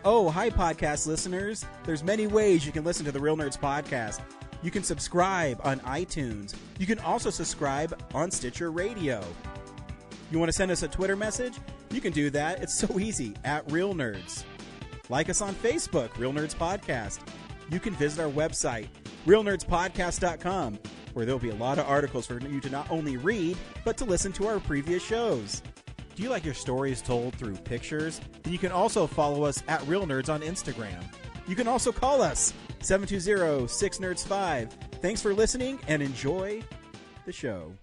Oh, hi, podcast listeners. There's many ways you can listen to the Real Nerds podcast. You can subscribe on iTunes. You can also subscribe on Stitcher Radio. You want to send us a Twitter message? You can do that. It's so easy, at Real Nerds. Like us on Facebook, Real Nerds Podcast. You can visit our website, realnerdspodcast.com, where there'll be a lot of articles for you to not only read, but to listen to our previous shows. Do you like your stories told through pictures? Then you can also follow us at Real Nerds on Instagram. You can also call us, 720-6nerds5. Thanks for listening and enjoy the show.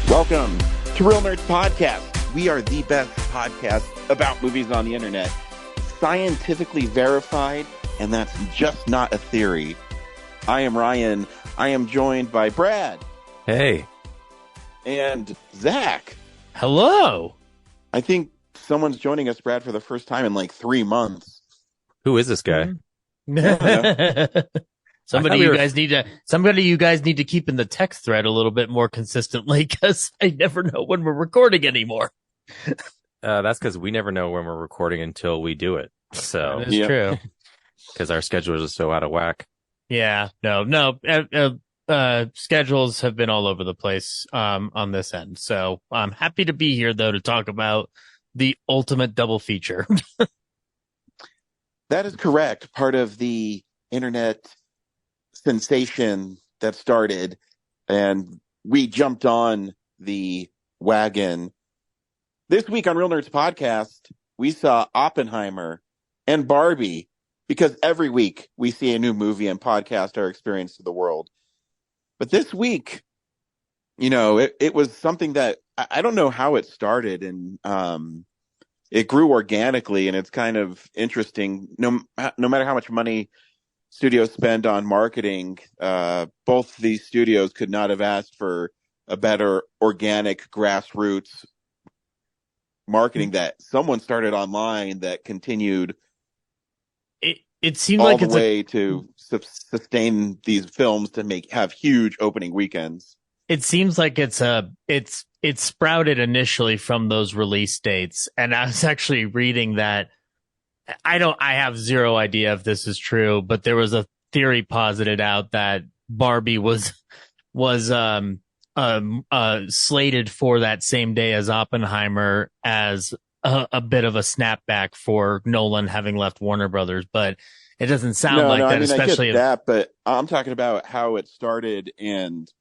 Welcome to Real Nerds Podcast. We are the best podcast about movies on the internet. Scientifically verified, and that's just not a theory. I am Ryan. I am joined by Brad. Hey. And Zach. Hello. I think someone's joining us, Brad, for the first time in like 3 months. Who is this guy? Somebody you guys need to keep in the text thread a little bit more consistently, because I never know when we're recording anymore. That's because we never know when we're recording until we do it. So that is true. Because our schedules are so out of whack. Yeah. No. Schedules have been all over the place on this end. So I'm happy to be here, though, to talk about the ultimate double feature. That is correct. Part of the internet sensation that started, and we jumped on the wagon. This week on Real Nerds Podcast, we saw Oppenheimer and Barbie, because every week we see a new movie and podcast our experience to the world. But this week, it was something that I don't know how it started, and it grew organically, and it's kind of interesting. No matter how much money studios spend on marketing, both these studios could not have asked for a better organic grassroots marketing that someone started online that continued it seemed all like the it's way to sustain these films to have huge opening weekends. It seems like it sprouted initially from those release dates, and I was actually reading that. I have zero idea if this is true, but there was a theory posited out that Barbie was slated for that same day as Oppenheimer as a bit of a snapback for Nolan having left Warner Brothers, but it doesn't sound that. I mean, especially I get that, but I'm talking about how it started, and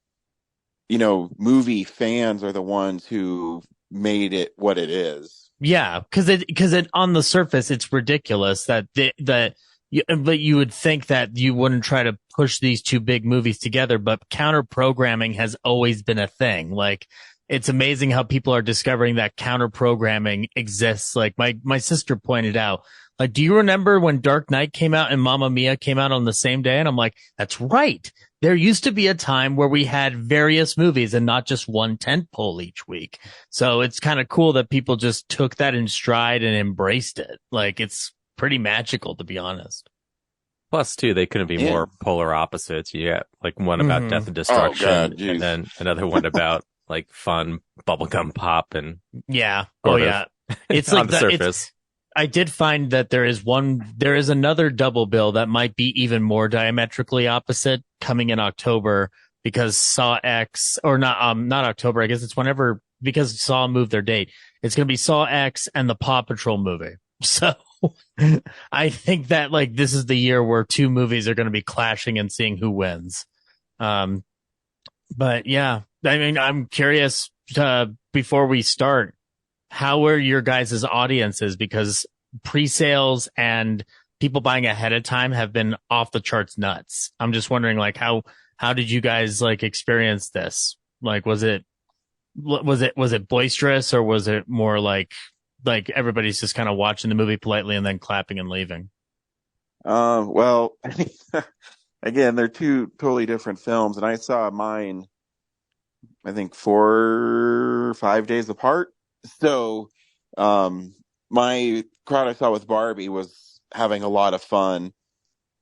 movie fans are the ones who made it what it is. Yeah, because it on the surface it's ridiculous but you would think that you wouldn't try to push these two big movies together, but counter programming has always been a thing. Like, it's amazing how people are discovering that counter programming exists. Like my sister pointed out, like, do you remember when Dark Knight came out and Mamma Mia came out on the same day? And I'm like, that's right. There used to be a time where we had various movies and not just one tentpole each week. So it's kind of cool that people just took that in stride and embraced it. Like, it's pretty magical, to be honest. Plus, too, they couldn't be more polar opposites. You got like one about death and destruction, and then another one about like fun bubblegum pop and It's on like the surface. I did find that there is another double bill that might be even more diametrically opposite coming in October, because Saw X, or not October, I guess it's whenever, because Saw moved their date. It's going to be Saw X and the Paw Patrol movie. So I think that like this is the year where two movies are going to be clashing and seeing who wins. But yeah, I mean, I'm curious before we start, how are your guys' audiences? Because pre-sales and people buying ahead of time have been off the charts nuts. I'm just wondering, like, how How did you guys like experience this? Like, was it boisterous, or was it more like everybody's just kind of watching the movie politely and then clapping and leaving? Well, I think again, they're two totally different films, and I saw mine, I think 4 or 5 days apart. So, my crowd I saw with Barbie was having a lot of fun.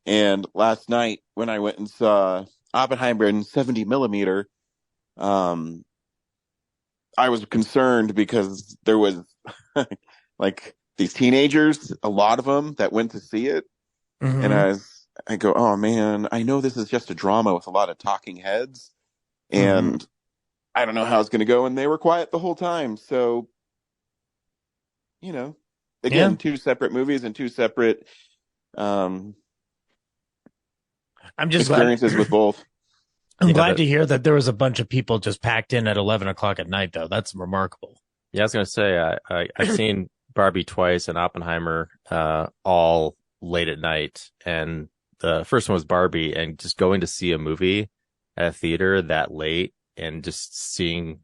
And last night when I went and saw Oppenheimer in 70 millimeter, I was concerned because there was like these teenagers, a lot of them that went to see it. Mm-hmm. And I go, oh man, I know this is just a drama with a lot of talking heads, and I don't know how it's going to go. And they were quiet the whole time. So, again, two separate movies and two separate I'm just experiences with both. I'm glad to hear that there was a bunch of people just packed in at 11 o'clock at night, though. That's remarkable. Yeah, I was going to say, I've seen Barbie twice and Oppenheimer all late at night. And the first one was Barbie, and just going to see a movie at a theater that late and just seeing,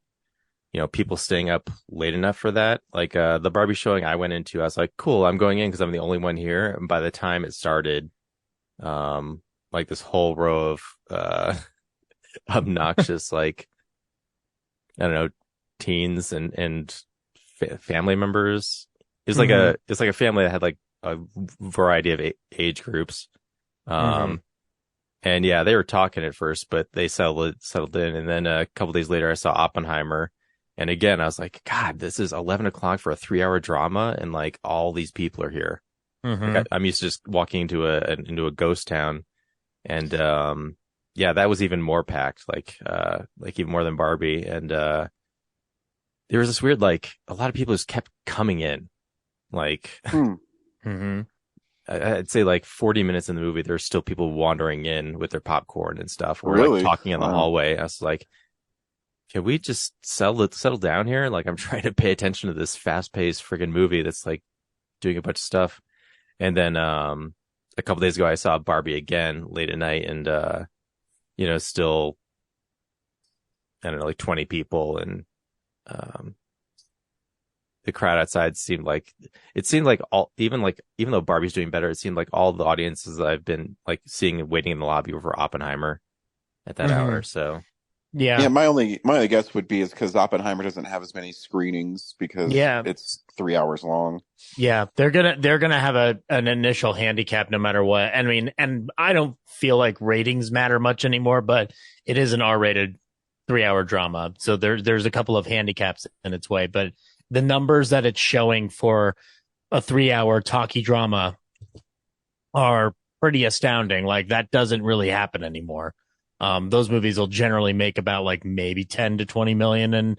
people staying up late enough for that. Like the Barbie showing I went into, I was like, cool, I'm going in because I'm the only one here. And by the time it started, like this whole row of obnoxious, like, I don't know, teens and family members. It's like a family that had like a variety of age groups. And yeah, they were talking at first, but they settled in. And then a couple days later, I saw Oppenheimer. And again, I was like, God, this is 11 o'clock for a 3-hour drama. And like all these people are here. Like, I'm used to just walking into a ghost town. And, yeah, that was even more packed, like even more than Barbie. And, there was this weird, like, a lot of people just kept coming in. Like, I'd say like 40 minutes in the movie, there's still people wandering in with their popcorn and stuff, or like talking in the hallway. I was like, can we just settle down here? Like, I'm trying to pay attention to this fast paced friggin' movie that's like doing a bunch of stuff. And then, a couple days ago, I saw Barbie again late at night, and, still, I don't know, like 20 people, and, the crowd outside seemed like even though Barbie's doing better, it seemed like all the audiences I've been like seeing and waiting in the lobby were for Oppenheimer at that hour. So yeah, my only guess would be is because Oppenheimer doesn't have as many screenings because it's 3 hours long. Yeah, they're gonna have an initial handicap no matter what. I mean, and I don't feel like ratings matter much anymore, but it is an R-rated 3-hour drama, so there's a couple of handicaps in its way, but the numbers that it's showing for a 3-hour talkie drama are pretty astounding. Like, that doesn't really happen anymore. Those movies will generally make about like maybe 10 to 20 million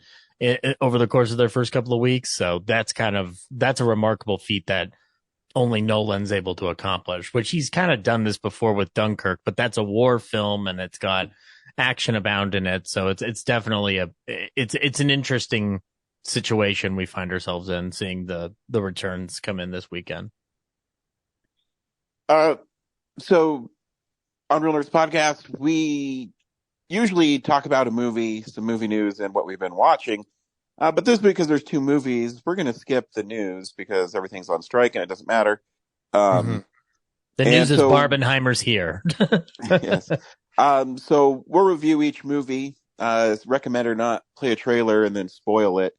over the course of their first couple of weeks. So that's a remarkable feat that only Nolan's able to accomplish, which he's kind of done this before with Dunkirk, but that's a war film and it's got action abound in it. So it's definitely it's an interesting situation we find ourselves in, seeing the returns come in this weekend. So on Real Nerds Podcast, we usually talk about a movie, some movie news, and what we've been watching. But this week, because there's two movies, we're going to skip the news because everything's on strike and it doesn't matter. The news is Barbenheimer's here. Yes. So we'll review each movie, recommend or not, play a trailer, and then spoil it.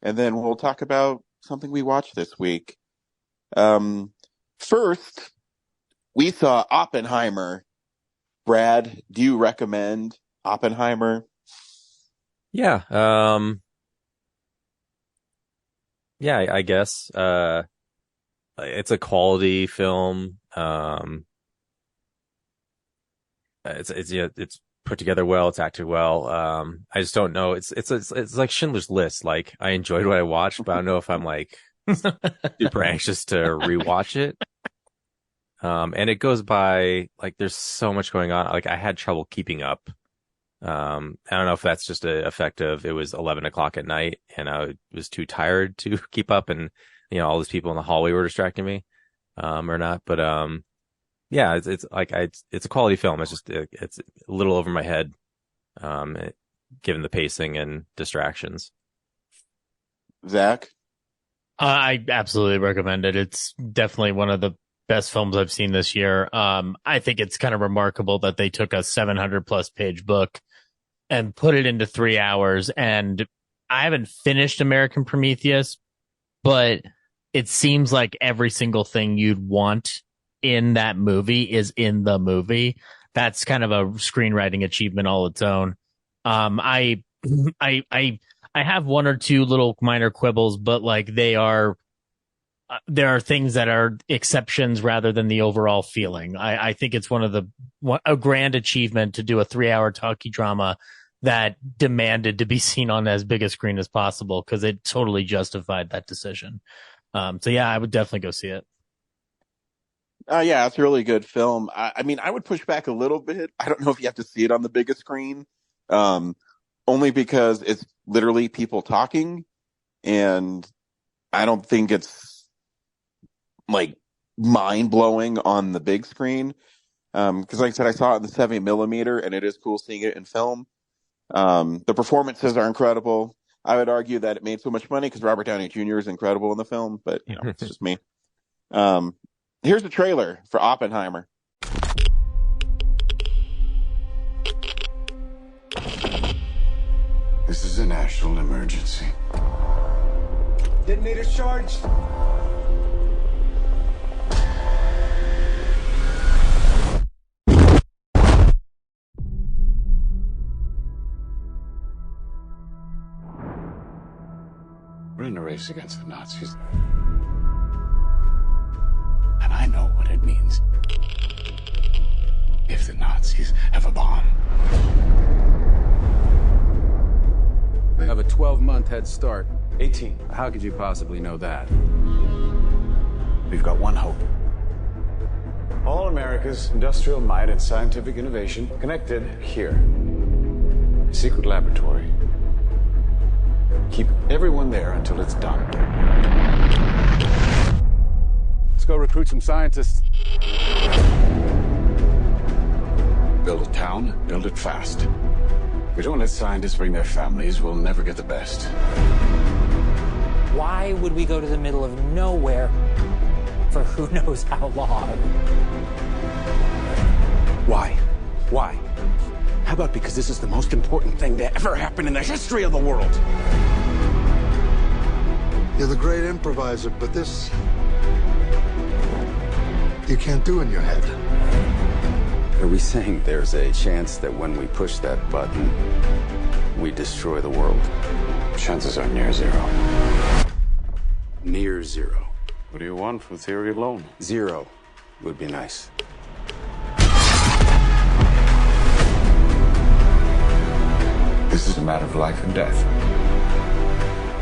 And then we'll talk about something we watched this week. First, we saw Oppenheimer. Brad, do you recommend Oppenheimer? Yeah. Yeah, I guess. It's a quality film. It's put together well. It's acted well. I just don't know. It's like Schindler's List. Like, I enjoyed what I watched, but I don't know if I'm like super anxious to rewatch it. And it goes by, like, there's so much going on. Like, I had trouble keeping up. I don't know if that's just an effect of it was 11 o'clock at night and I was too tired to keep up, and, all these people in the hallway were distracting me, or not. But, Yeah, it's like it's a quality film. It's just it's a little over my head, given the pacing and distractions. Zach? I absolutely recommend it. It's definitely one of the best films I've seen this year. I think it's kind of remarkable that they took a 700 plus page book and put it into 3 hours. And I haven't finished American Prometheus, but it seems like every single thing you'd want in that movie is in the movie. That's kind of a screenwriting achievement all its own. I have one or two little minor quibbles, but like there are things that are exceptions rather than the overall feeling. I think it's a grand achievement to do a 3 hour talkie drama that demanded to be seen on as big a screen as possible, because it totally justified that decision. So yeah, I would definitely go see it. Yeah, it's a really good film. I mean, I would push back a little bit. I don't know if you have to see it on the biggest screen, only because it's literally people talking, and I don't think it's like mind blowing on the big screen. Because like I said, I saw it in the 70mm, and it is cool seeing it in film. The performances are incredible. I would argue that it made so much money because Robert Downey Jr. is incredible in the film, but it's just me. Here's the trailer for Oppenheimer. This is a national emergency. Detonator charged. We're in a race against the Nazis. And I know what it means if the Nazis have a bomb. They have a 12-month head start. 18. How could you possibly know that? We've got one hope. All America's industrial might and scientific innovation connected here. A secret laboratory. Keep everyone there until it's done. Let's go recruit some scientists. Build a town, build it fast. If we don't let scientists bring their families, we'll never get the best. Why would we go to the middle of nowhere for who knows how long? Why? Why? How about because this is the most important thing to ever happen in the history of the world? You're the great improviser, but this you can't do in your head. Are we saying there's a chance that when we push that button, we destroy the world? Chances are near zero. Near zero. What do you want from theory alone? 0 would be nice. This is a matter of life and death.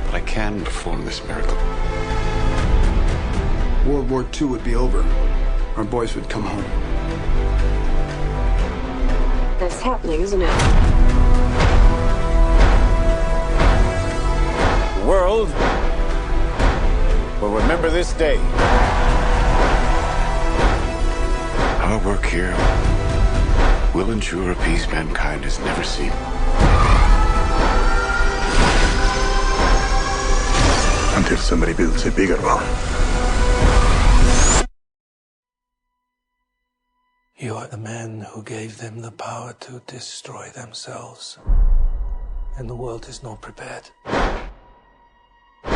But I can perform this miracle. World War II would be over. Our boys would come home. That's happening, isn't it? The world will remember this day. Our work here will ensure a peace mankind has never seen. Until somebody builds a bigger one. You are the man who gave them the power to destroy themselves. And the world is not prepared. 8,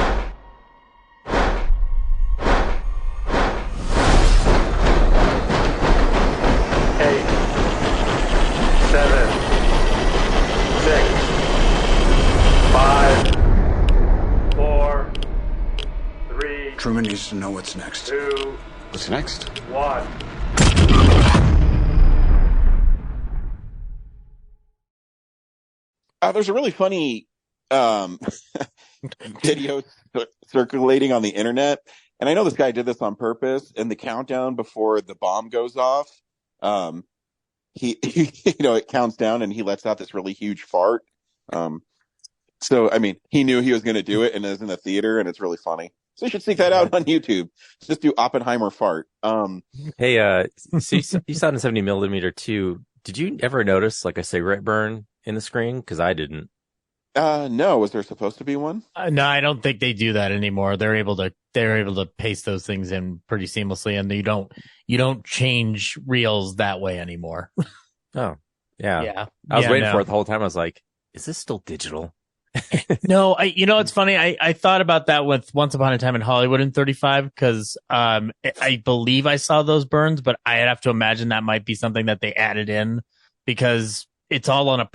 7, 6, 5, 4, 3. Truman needs to know what's next. 2. What's next? 1. There's a really funny video circulating on the internet, and I know this guy did this on purpose. In the countdown before the bomb goes off, he it counts down and he lets out this really huge fart. So I mean, he knew he was going to do it, and it was in the theater, and it's really funny. So you should seek that out on YouTube. Just do Oppenheimer fart. Hey, so you saw it in 70 millimeter too. Did you ever notice like a cigarette burn in the screen? Because I didn't. No, was there supposed to be one? No, I don't think they do that anymore. They're able to paste those things in pretty seamlessly, and you don't change reels that way anymore. Oh, yeah. Yeah. I was waiting for it the whole time. I was like, is this still digital? No, it's funny. I thought about that with Once Upon a Time in Hollywood in 35 because I believe I saw those burns, but I'd have to imagine that might be something that they added in because it's all on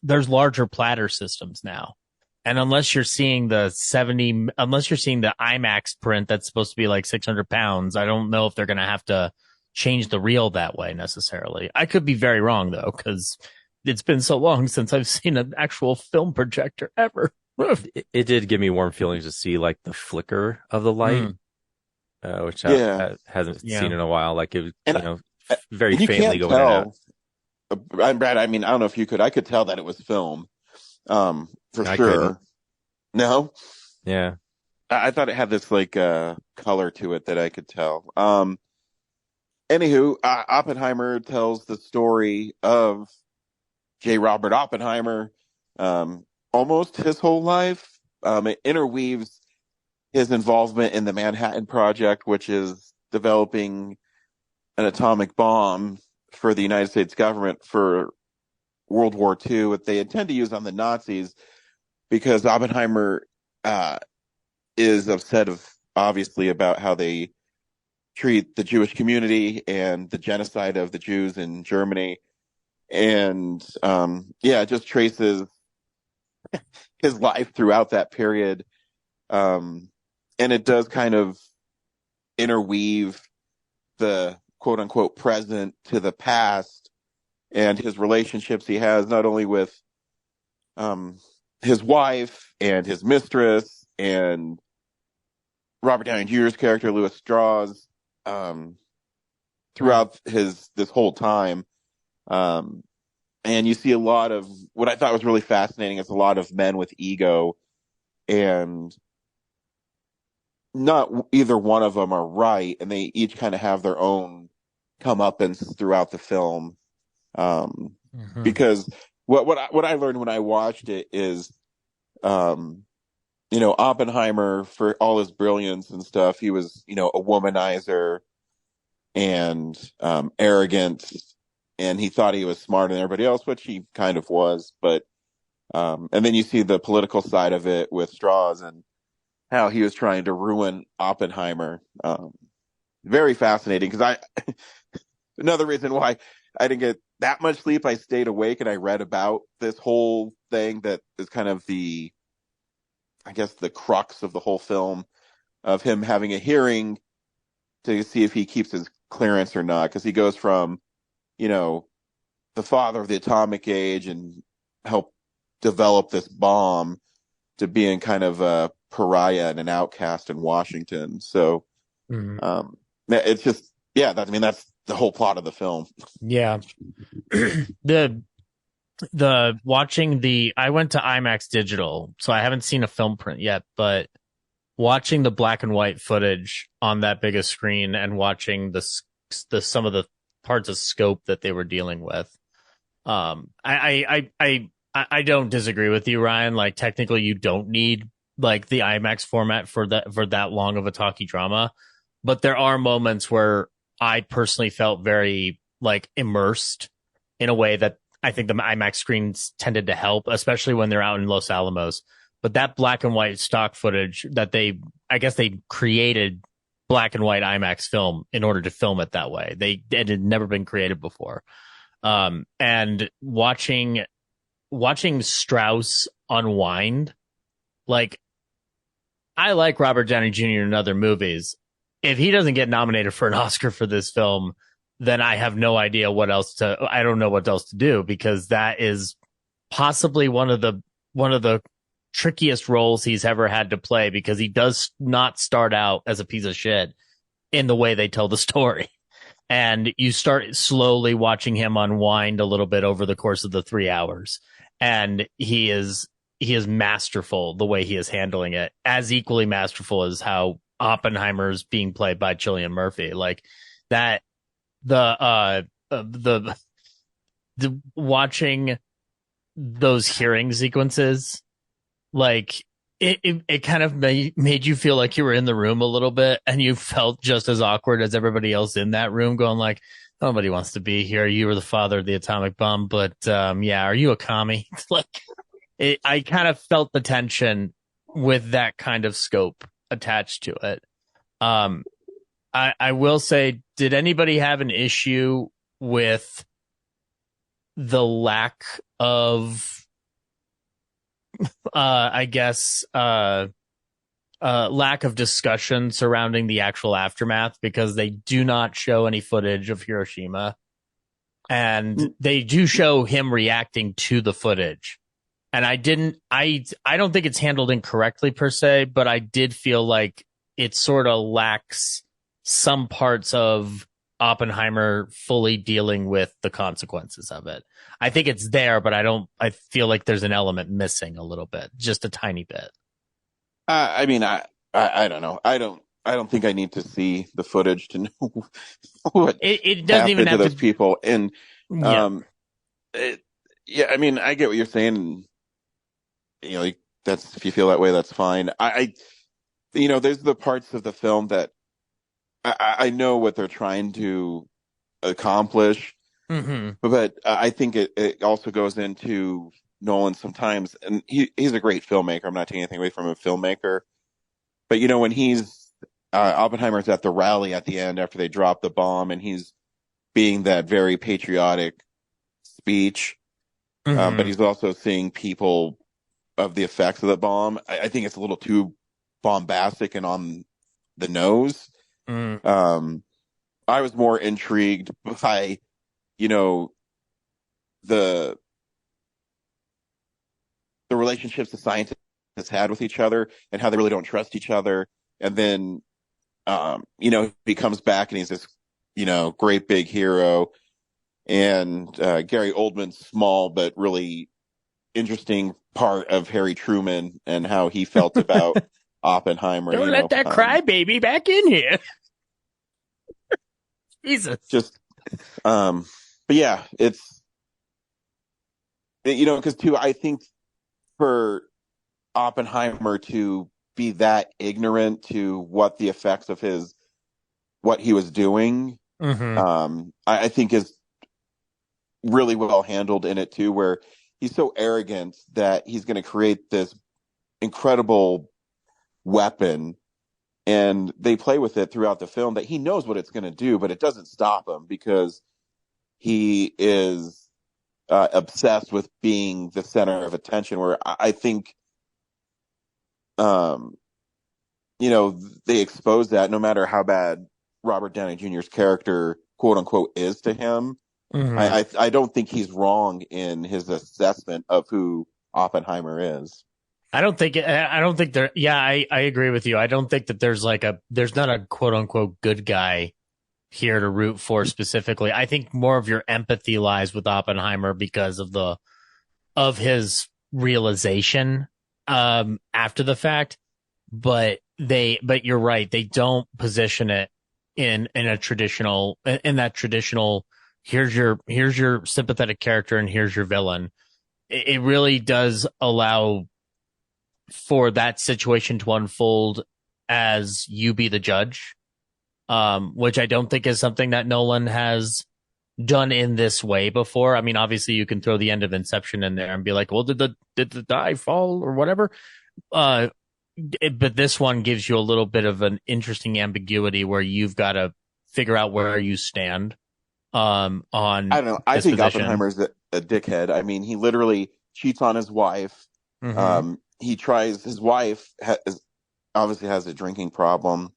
there's larger platter systems now. And unless you're seeing the IMAX print that's supposed to be like 600 pounds, I don't know if they're going to have to change the reel that way necessarily. I could be very wrong though, because it's been so long since I've seen an actual film projector ever. It did give me warm feelings to see like the flicker of the light, which I hasn't seen in a while. Like it was, very faintly going out. Brad, I mean, I don't know if you could. I could tell that it was film, for I sure. couldn't. No, Yeah, I thought it had this like color to it that I could tell. Anywho, Oppenheimer tells the story of J. Robert Oppenheimer, almost his whole life. It interweaves his involvement in the Manhattan Project, which is developing an atomic bomb for the United States government for World War II, what they intend to use on the Nazis, because Oppenheimer is upset obviously about how they treat the Jewish community and the genocide of the Jews in Germany. And it just traces his life throughout that period. And it does kind of interweave the quote unquote present to the past and his relationships he has not only with his wife and his mistress and Robert Downey Jr.'s character, Louis Strauss, throughout this whole time. And you see a lot of what I thought was really fascinating is a lot of men with ego, and not either one of them are right, and they each kind of have their own comeuppance throughout the film. Because what I learned when I watched it is, Oppenheimer, for all his brilliance and stuff, he was, a womanizer and arrogant, and he thought he was smarter than everybody else, which he kind of was. But and then you see the political side of it with Strauss and how he was trying to ruin Oppenheimer. Very fascinating, because another reason why I didn't get that much sleep, I stayed awake and I read about this whole thing that is kind of the crux of the whole film, of him having a hearing to see if he keeps his clearance or not, because he goes from, the father of the atomic age and help develop this bomb to being kind of a pariah and an outcast in Washington. So, it's just, that's the whole plot of the film. Yeah. I went to IMAX Digital, so I haven't seen a film print yet, but watching the black and white footage on that biggest screen and watching some of the parts of scope that they were dealing with, I don't disagree with you, Ryan. Like, technically you don't need like the IMAX format for that long of a talkie drama, but there are moments where I personally felt very like immersed in a way that I think the IMAX screens tended to help, especially when they're out in Los Alamos. But that black and white stock footage that they created black and white IMAX film in order to film it that way. It had never been created before. And watching Strauss unwind, like, I like Robert Downey Jr. in other movies. If he doesn't get nominated for an Oscar for this film, then I have no idea I don't know what else to do, because that is possibly one of the trickiest roles he's ever had to play, because he does not start out as a piece of shit in the way they tell the story. And you start slowly watching him unwind a little bit over the course of the 3 hours. And he is is masterful the way he is handling it, as equally masterful as how Oppenheimer's being played by Cillian Murphy. Like that, the watching those hearing sequences, like it kind of made you feel like you were in the room a little bit, and you felt just as awkward as everybody else in that room, going like, nobody wants to be here. You were the father of the atomic bomb, but yeah, are you a commie? Like, I kind of felt the tension with that kind of scope attached to it. I will say, did anybody have an issue with the lack of, lack of discussion surrounding the actual aftermath, because they do not show any footage of Hiroshima, and they do show him reacting to the footage. And I don't think it's handled incorrectly per se, but I did feel like it sort of lacks some parts of Oppenheimer fully dealing with the consequences of it. I think it's there, but I feel like there's an element missing a little bit, just a tiny bit. I mean, I don't know. I don't think I need to see the footage to know what it doesn't even have to those to... people. And yeah, I mean, I get what you're saying. You know, that's, if you feel that way, that's fine. There's the parts of the film that I know what they're trying to accomplish, but I think it also goes into Nolan sometimes, and he's a great filmmaker. I'm not taking anything away from a filmmaker, but when he's Oppenheimer's at the rally at the end after they drop the bomb, and he's being that very patriotic speech, but he's also seeing people of the effects of the bomb. I think it's a little too bombastic and on the nose. I was more intrigued by, the relationships the scientists had with each other and how they really don't trust each other. And then, he comes back and he's this, great big hero. And Gary Oldman's small but really interesting part of Harry Truman and how he felt about Oppenheimer. Don't let that crybaby back in here. Jesus. But yeah, it's, because too, I think for Oppenheimer to be that ignorant to what the effects of what he was doing, I think is really well handled in it too, where he's so arrogant that he's going to create this incredible weapon, and they play with it throughout the film that he knows what it's going to do, but it doesn't stop him because he is obsessed with being the center of attention, where I think, they expose that no matter how bad Robert Downey Jr.'s character, quote unquote, is to him. I don't think he's wrong in his assessment of who Oppenheimer is. I don't think there. Yeah, I agree with you. I don't think that there's not a quote unquote good guy here to root for specifically. I think more of your empathy lies with Oppenheimer because of his realization after the fact. But you're right. They don't position it in that traditional. Here's your sympathetic character and here's your villain. It really does allow for that situation to unfold as you be the judge, which I don't think is something that Nolan has done in this way before. I mean, obviously you can throw the end of Inception in there and be like, well, did the die fall or whatever? But this one gives you a little bit of an interesting ambiguity where you've got to figure out where you stand. I don't know. I think Oppenheimer's a dickhead. I mean, he literally cheats on his wife. He tries. His wife obviously has a drinking problem.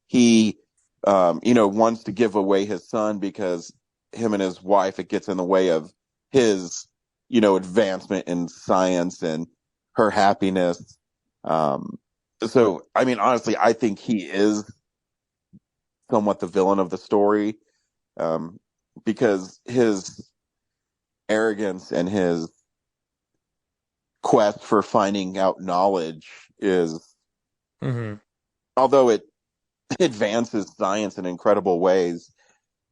He, wants to give away his son because him and his wife, it gets in the way of his, advancement in science and her happiness. So, I mean, honestly, I think he is somewhat the villain of the story. Because his arrogance and his quest for finding out knowledge is, Mm-hmm. although it advances science in incredible ways,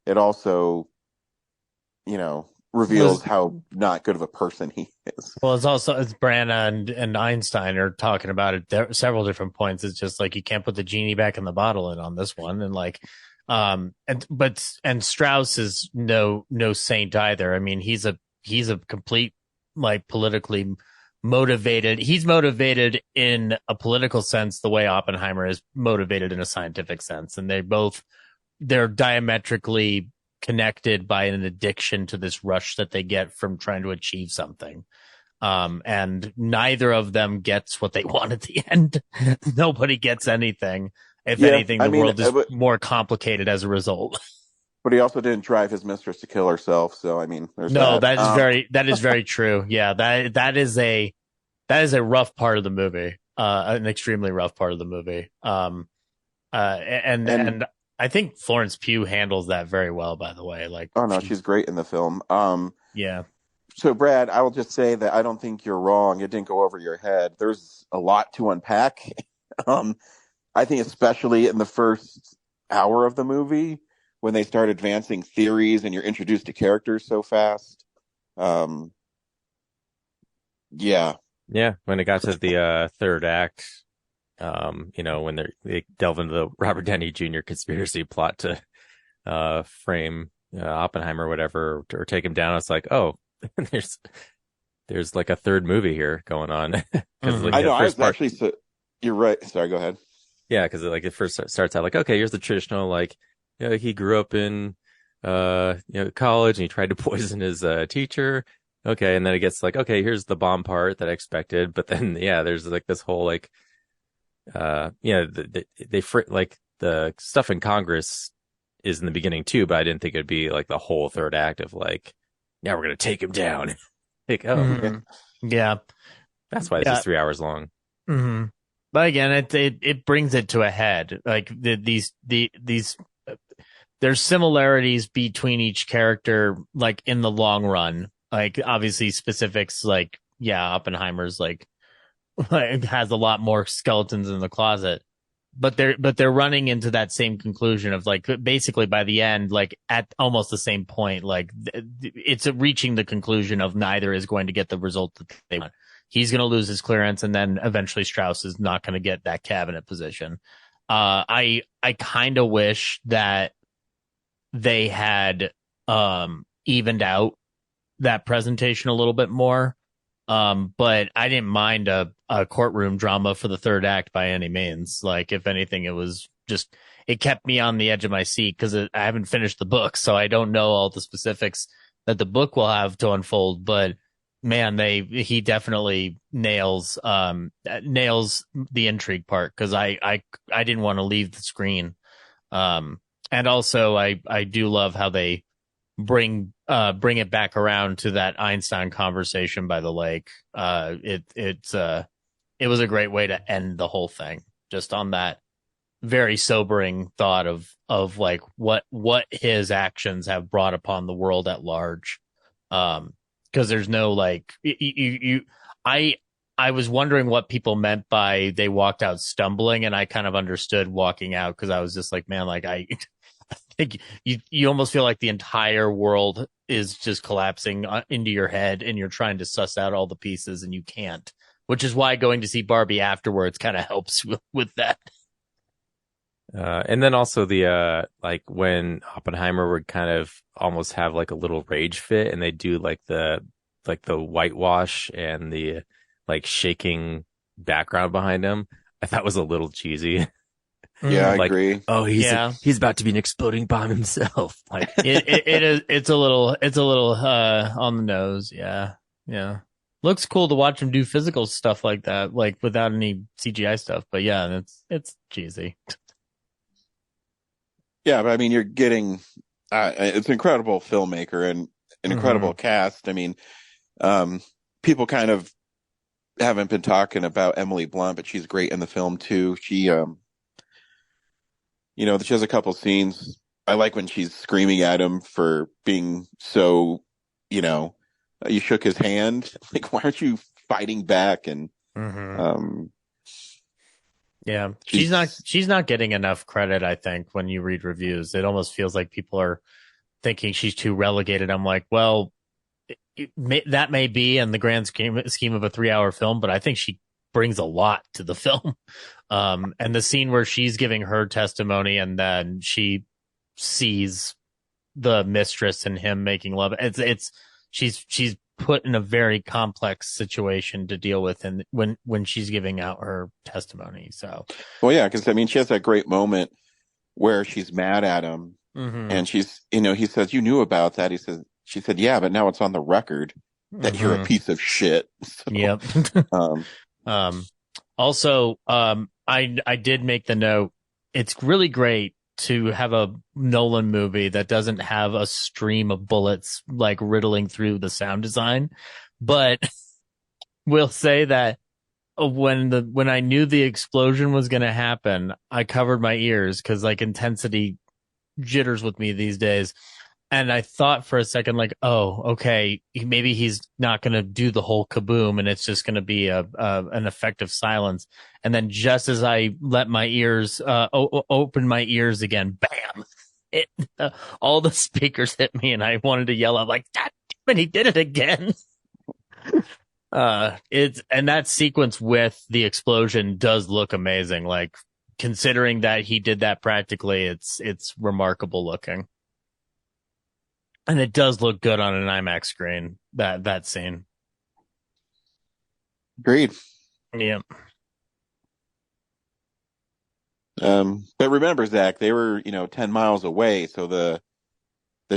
it also, reveals how not good of a person he is. Well, it's also, it's Branagh and Einstein are talking about it there, several different points. It's just like, you can't put the genie back in the bottle in on this one. And like, and Strauss is no saint either. I mean, he's a complete, like, politically motivated. He's motivated in a political sense the way Oppenheimer is motivated in a scientific sense. And they're diametrically connected by an addiction to this rush that they get from trying to achieve something. And neither of them gets what they want at the end. Nobody gets anything. If anything, the world is more complicated as a result. But he also didn't drive his mistress to kill herself. So, I mean, there's that is very true. Yeah. That is a rough part of the movie. An extremely rough part of the movie. And I think Florence Pugh handles that very well, by the way. Like, oh no, she's great in the film. Yeah. So, Brad, I will just say that I don't think you're wrong. It didn't go over your head. There's a lot to unpack. I think especially in the first hour of the movie, when they start advancing theories and you're introduced to characters so fast. Yeah. Yeah. When it got to the third act, when they delve into the Robert Downey Jr. conspiracy plot to frame Oppenheimer or whatever, or take him down, it's like, oh, there's like a third movie here going on. Like, I know. You're right. Sorry, go ahead. Yeah, because like it first starts out like, okay, here's the traditional, like, he grew up in college and he tried to poison his teacher. Okay, and then it gets like, okay, here's the bomb part that I expected, but then there's like this whole like, like the stuff in Congress is in the beginning too, but I didn't think it'd be like the whole third act of like, now we're gonna take him down. Like, yeah, that's why this is 3 hours long. Mm-hmm. But again, it brings it to a head. Like these there's similarities between each character, like in the long run. Like obviously specifics, like Oppenheimer's like has a lot more skeletons in the closet, but they're running into that same conclusion of like basically by the end, like at almost the same point, like it's reaching the conclusion of neither is going to get the result that they want. He's going to lose his clearance, and then eventually Strauss is not going to get that cabinet position. I kind of wish that they had evened out that presentation a little bit more. But I didn't mind a courtroom drama for the third act by any means. Like, if anything, it kept me on the edge of my seat because I haven't finished the book, so I don't know all the specifics that the book will have to unfold. But man, he definitely nails the intrigue part, because I didn't want to leave the screen. And also I do love how they bring it back around to that Einstein conversation by the lake. It was a great way to end the whole thing, just on that very sobering thought of like what his actions have brought upon the world at large. Because there's no like I was wondering what people meant by they walked out stumbling, and I kind of understood walking out, because I was just like, man, like I think you almost feel like the entire world is just collapsing into your head, and you're trying to suss out all the pieces and you can't, which is why going to see Barbie afterwards kind of helps with that. And then also the like when Oppenheimer would kind of almost have like a little rage fit, and they do like the whitewash and the like shaking background behind him, I thought was a little cheesy. Yeah, I like, agree. Oh, he's about to be an exploding bomb himself. Like it's a little on the nose. Yeah. Looks cool to watch him do physical stuff like that, like without any CGI stuff. But yeah, it's cheesy. Yeah, but I mean, you're getting it's an incredible filmmaker and an incredible cast. I mean, people kind of haven't been talking about Emily Blunt, but she's great in the film too. She, she has a couple scenes. I like when she's screaming at him for being so, you shook his hand. Like, why aren't you fighting back, and yeah, she's not getting enough credit. I think when you read reviews, it almost feels like people are thinking she's too relegated. I'm like, well, that may be in the grand scheme of a 3-hour film, but I think she brings a lot to the film. And the scene where she's giving her testimony and then she sees the mistress and him making love. She's put in a very complex situation to deal with, and when she's giving out her testimony. So, well, yeah, because I mean, she has that great moment where she's mad at him, and she's, he says, "You knew about that." She said, "Yeah, but now it's on the record that you're a piece of shit." So, yep. Also, I did make the note. It's really great to have a Nolan movie that doesn't have a stream of bullets like riddling through the sound design, but we'll say that when I knew the explosion was going to happen, I covered my ears because like intensity jitters with me these days. And I thought for a second, like, oh, okay, maybe he's not going to do the whole kaboom and it's just going to be an effective silence. And then just as I let my ears, open my ears again, bam, all the speakers hit me and I wanted to yell out like, God damn it, he did it again. And that sequence with the explosion does look amazing. Like considering that he did that practically, it's remarkable looking. And it does look good on an IMAX screen, that scene. Agreed. Yep. But remember, Zach, they were, 10 miles away, so the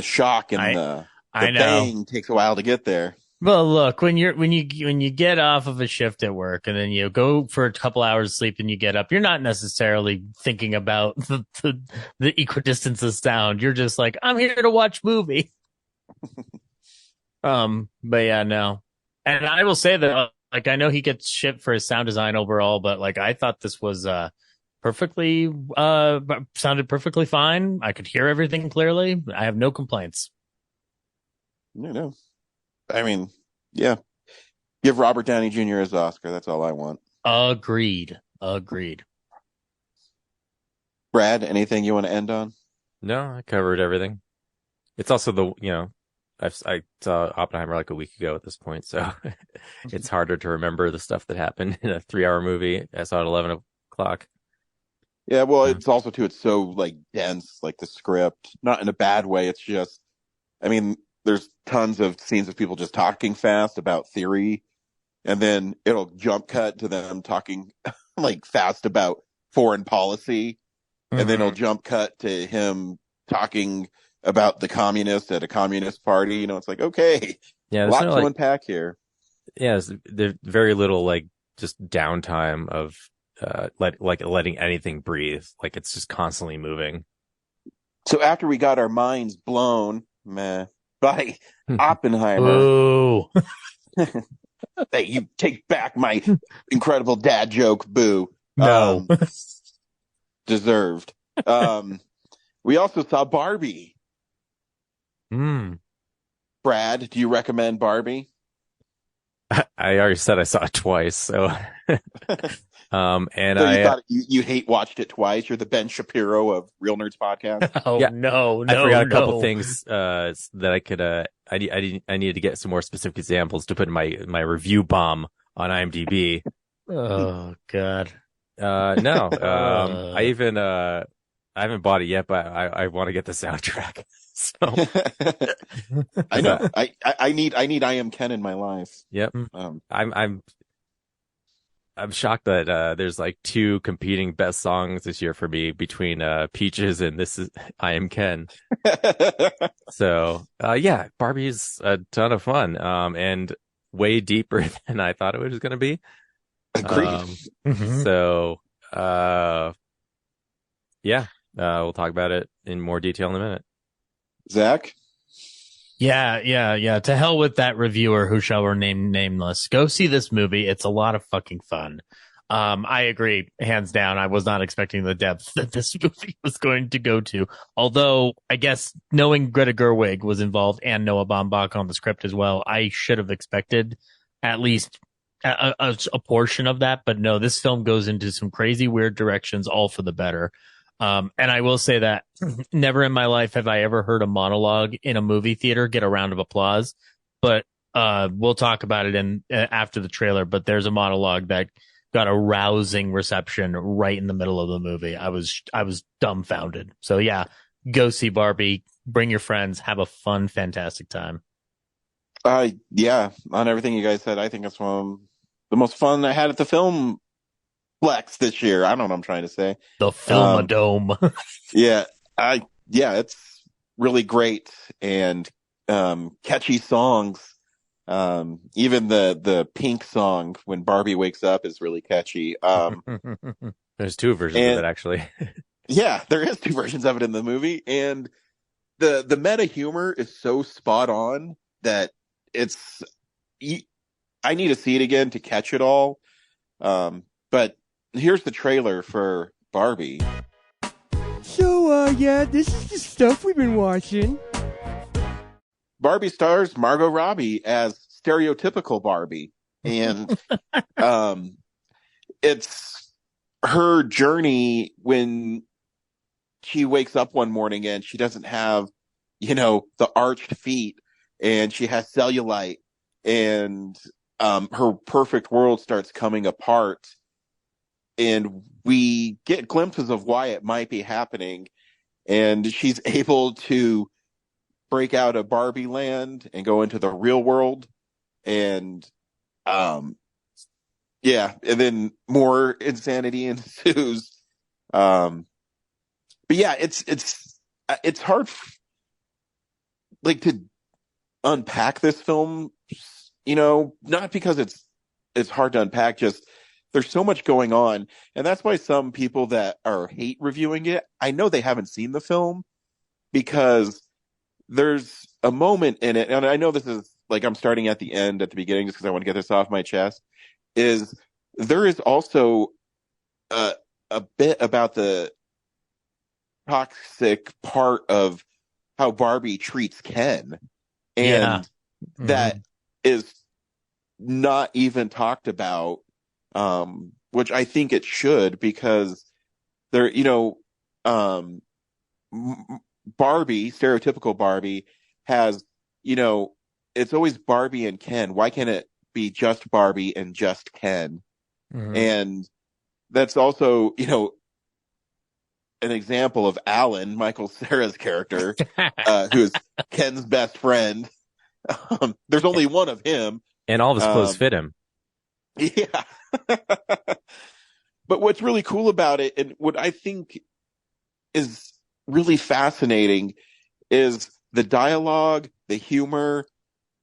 shock and the bang takes a while to get there. Well, look, when you get off of a shift at work and then you go for a couple hours of sleep and you get up, you're not necessarily thinking about the equidistance of sound. You're just like, I'm here to watch movie. But yeah, no. And I will say that, like, I know he gets shit for his sound design overall, but like, I thought this was, sounded perfectly fine. I could hear everything clearly. I have no complaints. No. I mean, yeah. Give Robert Downey Jr. his Oscar. That's all I want. Agreed. Brad, anything you want to end on? No, I covered everything. It's also I saw Oppenheimer like a week ago at this point, so it's harder to remember the stuff that happened in a 3-hour movie. I saw it at 11 o'clock. Yeah, well, it's also, too, it's so, like, dense, like the script. Not in a bad way. It's just, I mean, there's tons of scenes of people just talking fast about theory, and then it'll jump cut to them talking, like, fast about foreign policy, and then it'll jump cut to him talking about the communists at a communist party. It's like, okay, yeah, a lot to unpack here. Yeah, there's very little, like, just downtime of letting anything breathe. Like, it's just constantly moving. So after we got our minds blown by Oppenheimer, boo. Hey, you take back my incredible dad joke, boo. No. Deserved. We also saw Barbie. Brad, do you recommend Barbie? I already said I saw it twice, so and so thought you hate watched it twice. You're the Ben Shapiro of Real Nerds Podcast. Oh yeah. No, I forgot a couple things that I could I needed to get some more specific examples to put in my review bomb on IMDb. Oh God. No. I haven't bought it yet, but I want to get the soundtrack. So I know. I need I Am Ken in my life. Yep. I'm shocked that there's like 2 competing best songs this year for me between Peaches and This Is I Am Ken. So yeah, Barbie is a ton of fun and way deeper than I thought it was going to be. Agreed. So yeah, we'll talk about it in more detail in a minute. Zach? Yeah. To hell with that reviewer who shall remain nameless. Go see this movie. It's a lot of fucking fun. I agree, hands down. I was not expecting the depth that this movie was going to go to. Although, I guess, knowing Greta Gerwig was involved and Noah Baumbach on the script as well, I should have expected at least a portion of that, but no, this film goes into some crazy, weird directions, all for the better. And I will say that never in my life have I ever heard a monologue in a movie theater get a round of applause. But we'll talk about it in after the trailer. But there's a monologue that got a rousing reception right in the middle of the movie. I was dumbfounded. So yeah, go see Barbie. Bring your friends. Have a fun, fantastic time. Yeah, on everything you guys said, I think it's one of the most fun I had at the film flex this year. I don't know what I'm trying to say. The Filmadome. Yeah, it's really great and catchy songs. Even the Pink song when Barbie wakes up is really catchy. There's two versions of it, actually. Yeah, there is two versions of it in the movie, and the meta humor is so spot on that I need to see it again to catch it all. But here's the trailer for Barbie. So, this is the stuff we've been watching. Barbie stars Margot Robbie as stereotypical Barbie. And it's her journey when she wakes up one morning and she doesn't have, the arched feet, and she has cellulite, and her perfect world starts coming apart. And we get glimpses of why it might be happening. And she's able to break out of Barbie land and go into the real world. And, and then more insanity ensues. But yeah, it's hard, to unpack this film, not because it's hard to unpack, just there's so much going on. And that's why some people that are hate reviewing it, I know they haven't seen the film, because there's a moment in it, and I know this is I'm starting at the end at the beginning just because I want to get this off my chest, is there is also a bit about the toxic part of how Barbie treats Ken. And that is not even talked about, which I think it should, because there, Barbie, stereotypical Barbie, has, it's always Barbie and Ken. Why can't it be just Barbie and just Ken? Mm-hmm. And that's also, an example of Alan, Michael Cera's character, who is Ken's best friend. There's only one of him. And all of his clothes fit him. Yeah. But what's really cool about it, and what I think is really fascinating, is the dialogue, the humor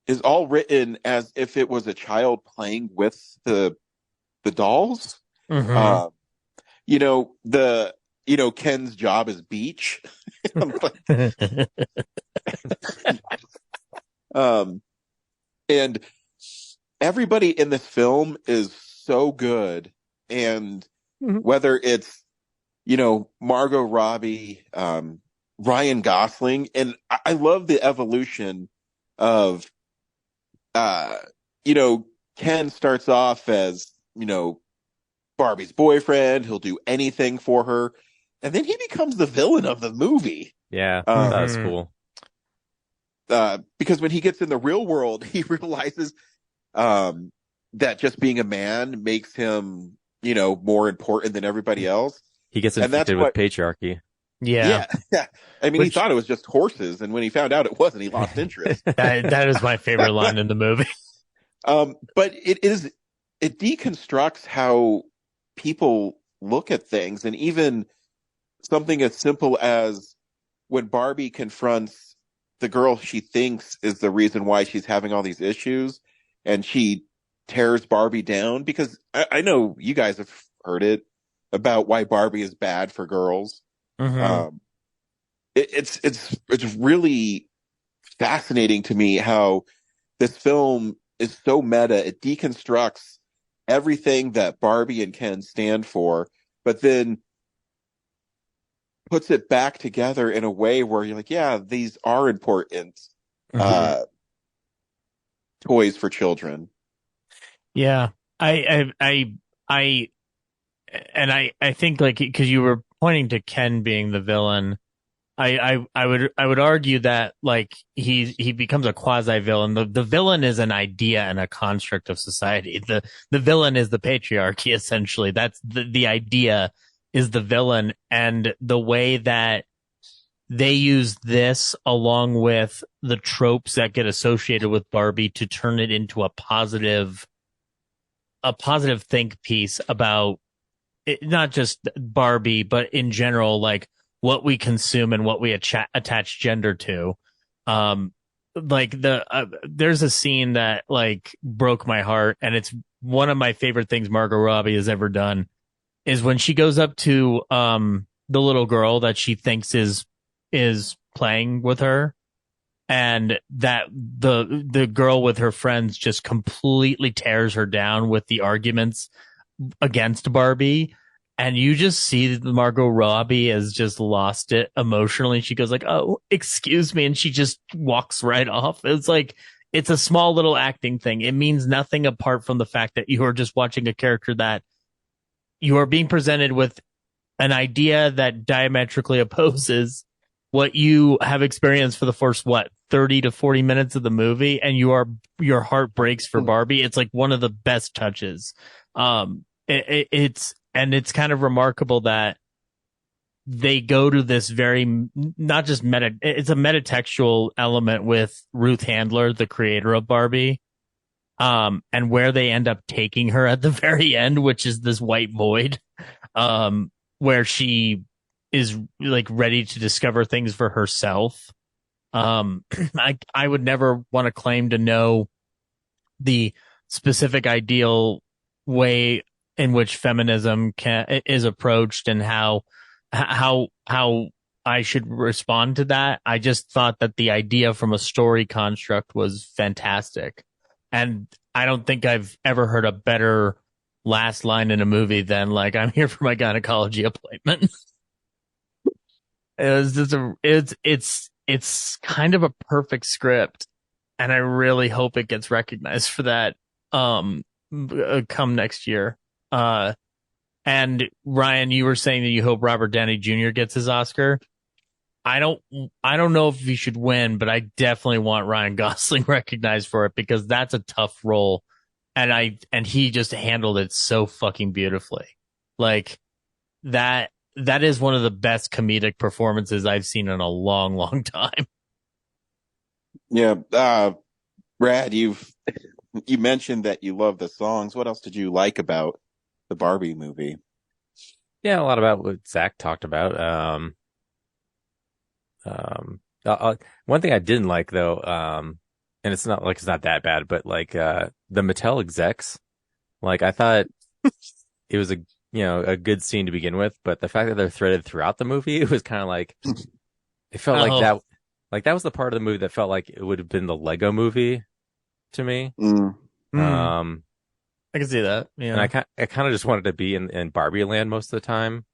is all written as if it was a child playing with the dolls. Mm-hmm. Ken's job is beach. And everybody in this film is so good. And whether it's, Margot Robbie, Ryan Gosling, and I love the evolution of, Ken starts off as, Barbie's boyfriend. He'll do anything for her. And then he becomes the villain of the movie. Yeah, that's cool. Because when he gets in the real world, he realizes that just being a man makes him, more important than everybody else. He gets infected with patriarchy. Yeah. I mean, he thought it was just horses, and when he found out it wasn't, he lost interest. that is my favorite line in the movie. But it deconstructs how people look at things, and even something as simple as when Barbie confronts the girl she thinks is the reason why she's having all these issues, and she tears Barbie down, because I know you guys have heard it about why Barbie is bad for girls. Mm-hmm. It's really fascinating to me how this film is so meta. It deconstructs everything that Barbie and Ken stand for, but then puts it back together in a way where you're like, yeah, these are important toys for children. Yeah. I think like because you were pointing to Ken being the villain, I would argue that like he becomes a quasi villain. The villain is an idea and a construct of society. The villain is the patriarchy essentially. That's the idea is the villain, and the way that they use this along with the tropes that get associated with Barbie to turn it into a positive think piece about it, not just Barbie, but in general, like what we consume and what we attach gender to. There's a scene that like broke my heart, and it's one of my favorite things Margot Robbie has ever done, is when she goes up to the little girl that she thinks is playing with her, and that the girl with her friends just completely tears her down with the arguments against Barbie. And you just see Margot Robbie has just lost it emotionally. She goes like, "Oh, excuse me." And she just walks right off. It's like, it's a small little acting thing. It means nothing apart from the fact that you are just watching a character that you are being presented with an idea that diametrically opposes what you have experienced for the first, 30 to 40 minutes of the movie. And your heart breaks for Barbie. It's like one of the best touches. It's kind of remarkable that they go to this very, not just it's a metatextual element with Ruth Handler, the creator of Barbie, and where they end up taking her at the very end, which is this white void, where she is like ready to discover things for herself. I would never want to claim to know the specific ideal way in which feminism is approached and how I should respond to that. I just thought that the idea from a story construct was fantastic. And I don't think I've ever heard a better last line in a movie than like, "I'm here for my gynecology appointment." It was just it's kind of a perfect script, and I really hope it gets recognized for that come next year. And Ryan, you were saying that you hope Robert Downey Jr. gets his Oscar. I don't know if he should win, but I definitely want Ryan Gosling recognized for it, because that's a tough role. And he just handled it so fucking beautifully. Like that is one of the best comedic performances I've seen in a long, long time. Yeah. Brad, you mentioned that you love the songs. What else did you like about the Barbie movie? Yeah, a lot about what Zach talked about. One thing I didn't like though, and it's not that bad, but like the Mattel execs, like I thought it was a good scene to begin with, but the fact that they're threaded throughout the movie, it was kind of like, it felt like that was the part of the movie that felt like it would have been the Lego movie to me. I can see that. Yeah. And I kind of just wanted to be in Barbie land most of the time.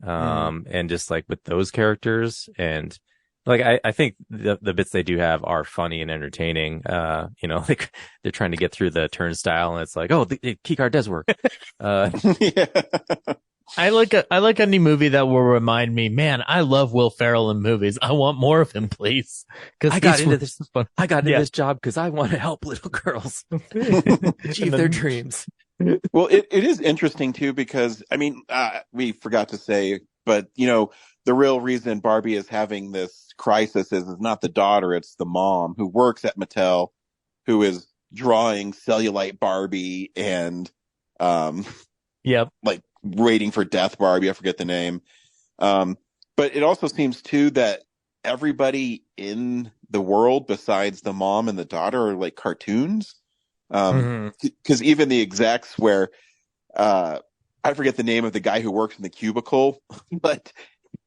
And just like with those characters, and like, I think the bits they do have are funny and entertaining. Like they're trying to get through the turnstile and it's like, oh, the key card does work. Yeah. I like any movie that will remind me, man, I love Will Ferrell in movies. I want more of him, please. Because I got into this job because I want to help little girls achieve their dreams. Well, it is interesting too, because I mean, we forgot to say, but the real reason Barbie is having this crisis is not the daughter, it's the mom who works at Mattel, who is drawing cellulite Barbie and like waiting for death Barbie. I forget the name. But it also seems too that everybody in the world besides the mom and the daughter are like cartoons. Because even the execs where I forget the name of the guy who works in the cubicle, but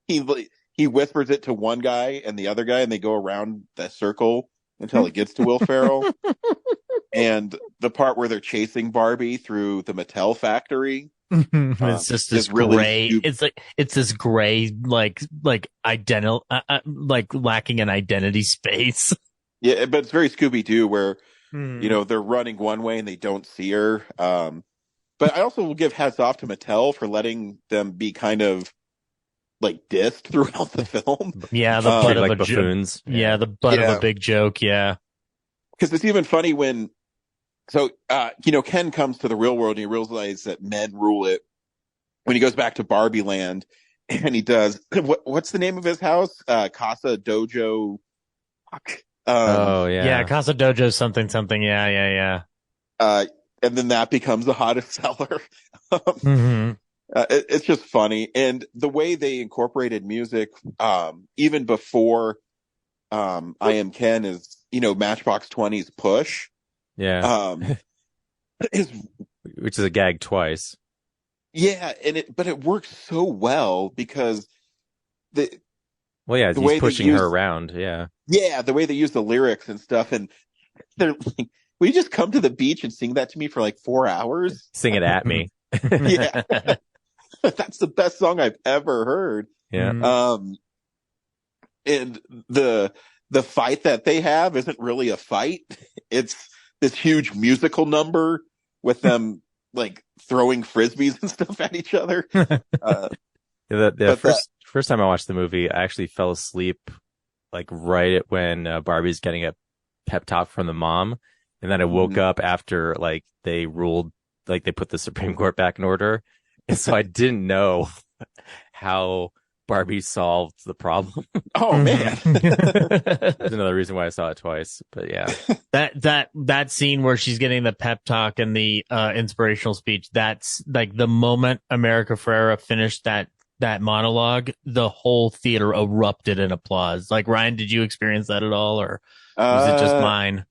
he whispers it to one guy and the other guy, and they go around that circle until it gets to Will Ferrell. And the part where they're chasing Barbie through the Mattel factory, it's just this really gray. It's this gray, like lacking an identity space. Yeah, but it's very Scooby-Doo, where they're running one way and they don't see her. But I also will give hats off to Mattel for letting them be kind of like dissed throughout the film. Yeah, the butt of like a buffoons. Yeah, the butt of a big joke. Yeah, because it's even funny when, Ken comes to the real world and he realizes that men rule it. When he goes back to Barbie Land, and he does what's the name of his house? Casa Dojo. yeah, Casa Dojo something. Yeah. And then that becomes the hottest seller. It's just funny, and the way they incorporated music, even before I Am Ken is Matchbox 20's Push, which is a gag twice. Yeah, but it works so well because he's pushing her around. Yeah, the way they use the lyrics and stuff, and they're like, "Will you just come to the beach and sing that to me for like 4 hours? Sing it at me." Yeah, that's the best song I've ever heard. Yeah. And the fight that they have isn't really a fight; it's this huge musical number with them like throwing frisbees and stuff at each other. The first time I watched the movie, I actually fell asleep like right when Barbie's getting a pep talk from the mom, and then I woke up after like they ruled, like they put the Supreme Court back in order, and so I didn't know how Barbie solved the problem. Oh man. That's another reason why I saw it twice. But yeah. That scene where she's getting the pep talk and the inspirational speech, that's like the moment America Ferrera finished that monologue, the whole theater erupted in applause. Like, Ryan, did you experience that at all, or was it just mine?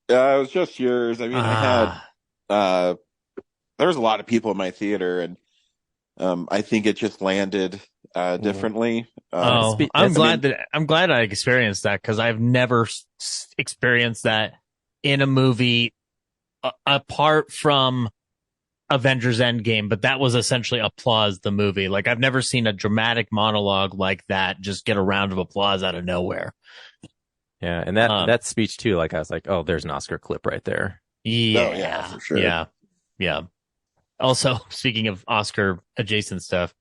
It was just yours. I mean, I had there's a lot of people in my theater, and I think it just landed differently. I'm glad I experienced that, because I've never experienced that in a movie apart from Avengers Endgame, but that was essentially applause the movie. Like, I've never seen a dramatic monologue like that just get a round of applause out of nowhere. Yeah, and that speech too, like I was like, oh, there's an Oscar clip right there. Yeah, oh, yeah, for sure. Yeah. Also, speaking of Oscar adjacent stuff,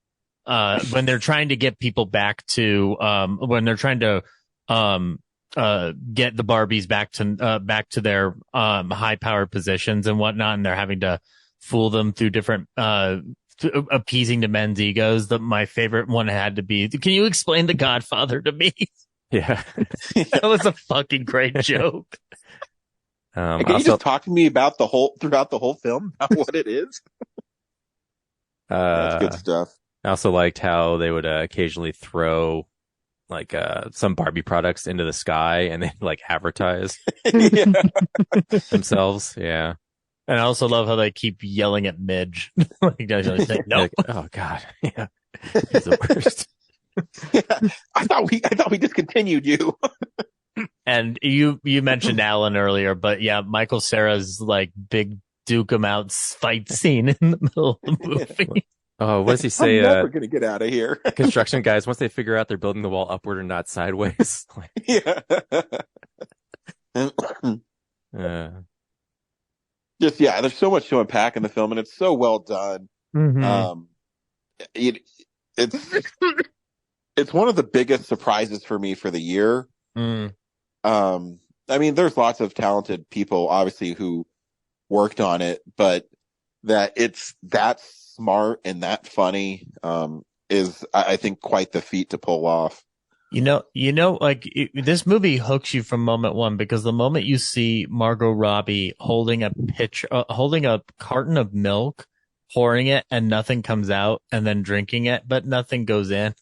when they're trying to get people back to, when they're trying to, get the Barbies back to their, high powered positions and whatnot, and they're having to fool them through different, appeasing to men's egos. My favorite one had to be, can you explain The Godfather to me? Yeah. That was a fucking great joke. Can you just talk to me about throughout the whole film about what it is? That's good stuff. I also liked how they would occasionally throw like some Barbie products into the sky and they like advertise themselves. Yeah. And I also love how they keep yelling at Midge. Like, say, no. Like, oh God. Yeah. He's the worst. Yeah, I thought we discontinued you. And you mentioned Alan earlier, but yeah, Michael Cera's like big Duke 'em out fight scene in the middle of the movie. Oh, what does he say? I'm never gonna get out of here. Construction guys, once they figure out they're building the wall upward and not sideways. Yeah. There's so much to unpack in the film, and it's so well done. Mm-hmm. It's one of the biggest surprises for me for the year. I mean, there's lots of talented people, obviously, who worked on it, but that it's that smart and that funny is, I think, quite the feat to pull off. Like this movie hooks you from moment one, because the moment you see Margot Robbie holding a carton of milk, pouring it, and nothing comes out, and then drinking it, but nothing goes in.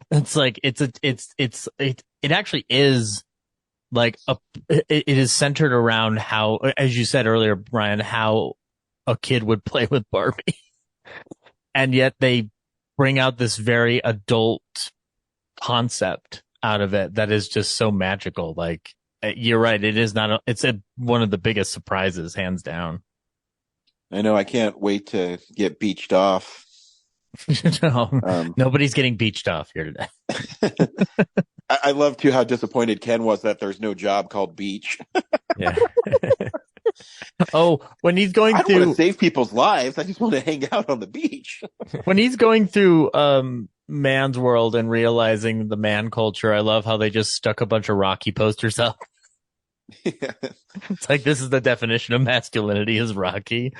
It's like, it actually is like it is centered around how, as you said earlier, Brian, how a kid would play with Barbie. And yet they bring out this very adult concept out of it that is just so magical. Like, you're right. It is one of the biggest surprises, hands down. I know. I can't wait to get beached off. No, nobody's getting beached off here today. I love too how disappointed Ken was that there's no job called beach. Yeah. Oh, when he's going I don't want through to save people's lives. I just want to hang out on the beach. when he's going through Man's World and realizing the man culture, I love how they just stuck a bunch of Rocky posters up. Yeah. It's like, this is the definition of masculinity, is Rocky.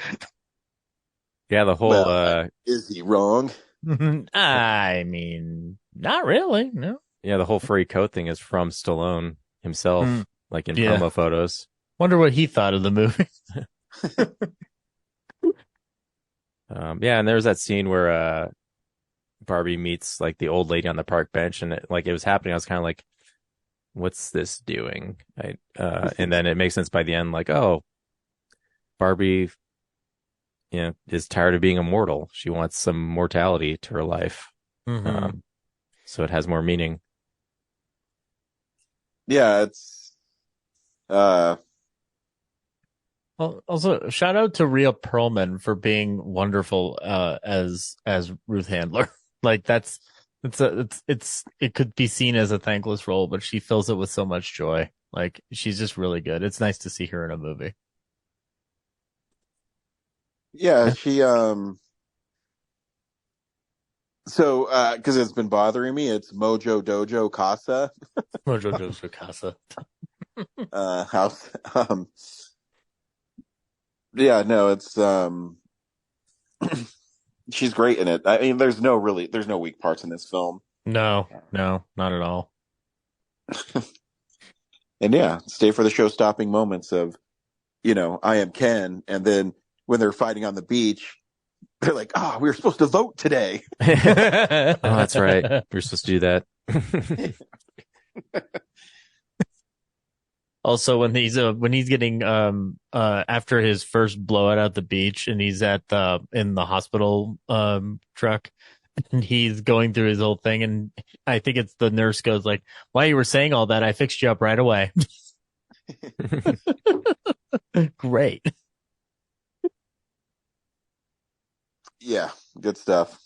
Yeah, the whole Well, is he wrong? I mean, not really, no. yeah, the whole furry coat thing is from Stallone himself, like in promo photos. Wonder what he thought of the movie. Yeah, and there's that scene where Barbie meets like the old lady on the park bench, and it was happening. I was kind of like, "What's this doing?" And then it makes sense by the end, like, "Oh, Barbie, is tired of being immortal. She wants some mortality to her life, so it has more meaning." Yeah, it's Also, shout out to Rhea Perlman for being wonderful as Ruth Handler. Like, it could be seen as a thankless role, but she fills it with so much joy. Like, she's just really good. It's nice to see her in a movie. yeah, she so because it's been bothering me, it's Mojo Dojo Casa. Mojo Dojo Casa. House. Yeah, no, it's she's great in it. I mean, there's no weak parts in this film. No, not at all. And yeah, stay for the show-stopping moments of, I am Ken, and then when they're fighting on the beach, they're like, we were supposed to vote today. Oh, that's right. We're supposed to do that. Also, when he's getting after his first blowout at the beach, and he's in the hospital truck, and he's going through his whole thing, and I think it's the nurse goes like, "While you were saying all that, I fixed you up right away." Great. Yeah, good stuff.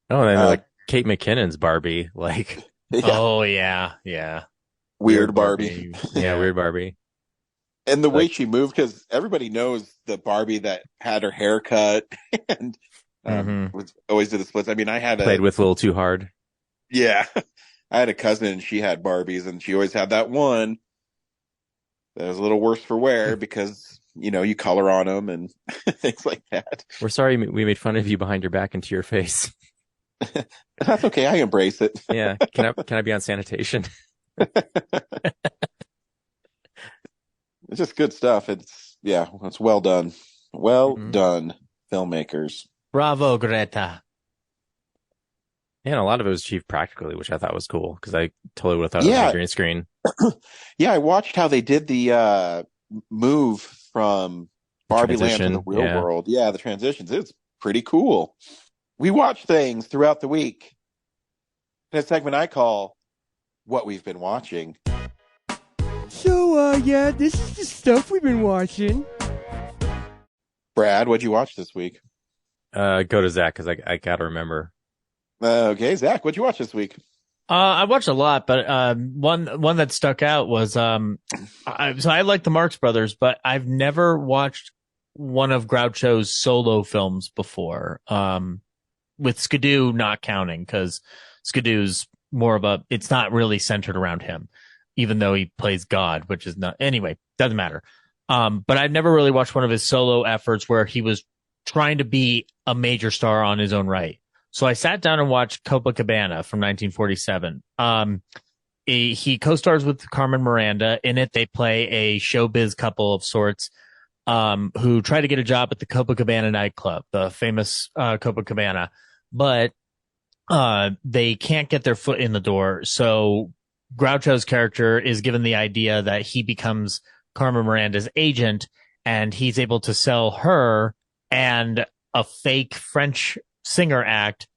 Oh, and then like Kate McKinnon's Barbie, like, oh yeah. Weird Barbie. Yeah, weird Barbie. And the way she moved, because everybody knows the Barbie that had her hair cut and always did the splits. I mean, played with a little too hard. Yeah. I had a cousin and she had Barbies, and she always had that one that was a little worse for wear because, you color on them and things like that. We're sorry we made fun of you behind your back and to your face. That's okay. I embrace it. Yeah. Can I be on sanitation? It's just good stuff. It's well done. Well done, filmmakers. Bravo, Greta. And a lot of it was achieved practically, which I thought was cool because I totally would have thought it was a green screen. Yeah, I watched how they did the move from Barbie Land to the real world. Yeah, the transitions. It's pretty cool. We watch things throughout the week. In a segment I call What We've Been Watching. So, this is the stuff we've been watching. Brad, what'd you watch this week? Go to Zach, because I gotta remember. Okay, Zach, what'd you watch this week? I watched a lot, but one that stuck out was so I like the Marx Brothers, but I've never watched one of Groucho's solo films before. With Skidoo not counting, because Skidoo's more of it's not really centered around him, even though he plays God, which is not, anyway, doesn't matter. But I've never really watched one of his solo efforts where he was trying to be a major star on his own right. So I sat down and watched Copacabana from 1947. He co-stars with Carmen Miranda. In it, they play a showbiz couple of sorts, who try to get a job at the Copacabana nightclub, the famous, Copacabana, but, they can't get their foot in the door. So Groucho's character is given the idea that he becomes Carmen Miranda's agent, and he's able to sell her and a fake French singer act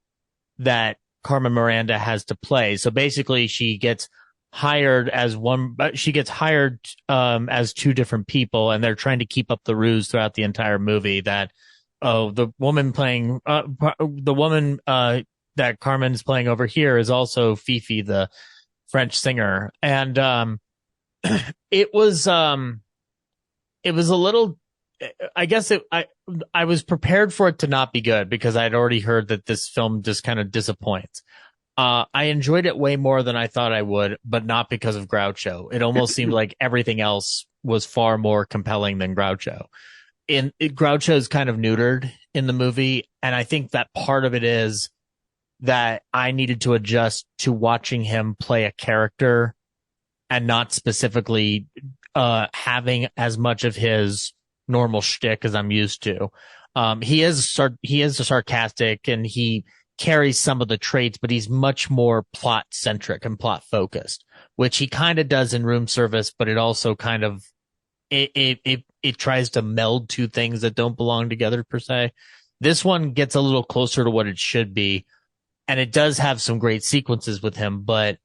that Carmen Miranda has to play. So basically she gets hired as as two different people, and they're trying to keep up the ruse throughout the entire movie that, the woman that Carmen's playing over here is also Fifi, the French singer. And, It was it was a little, I guess I was prepared for it to not be good because I'd already heard that this film just kind of disappoints. I enjoyed it way more than I thought I would, but not because of Groucho. It almost seemed like everything else was far more compelling than Groucho. Groucho is kind of neutered in the movie, and I think that part of it is that I needed to adjust to watching him play a character and not specifically having as much of his normal shtick as I'm used to. He is sarcastic and he carries some of the traits, but he's much more plot centric and plot focused, which he kind of does in Room Service, but it also kind of it tries to meld two things that don't belong together per se. This one gets a little closer to what it should be, and it does have some great sequences with him, but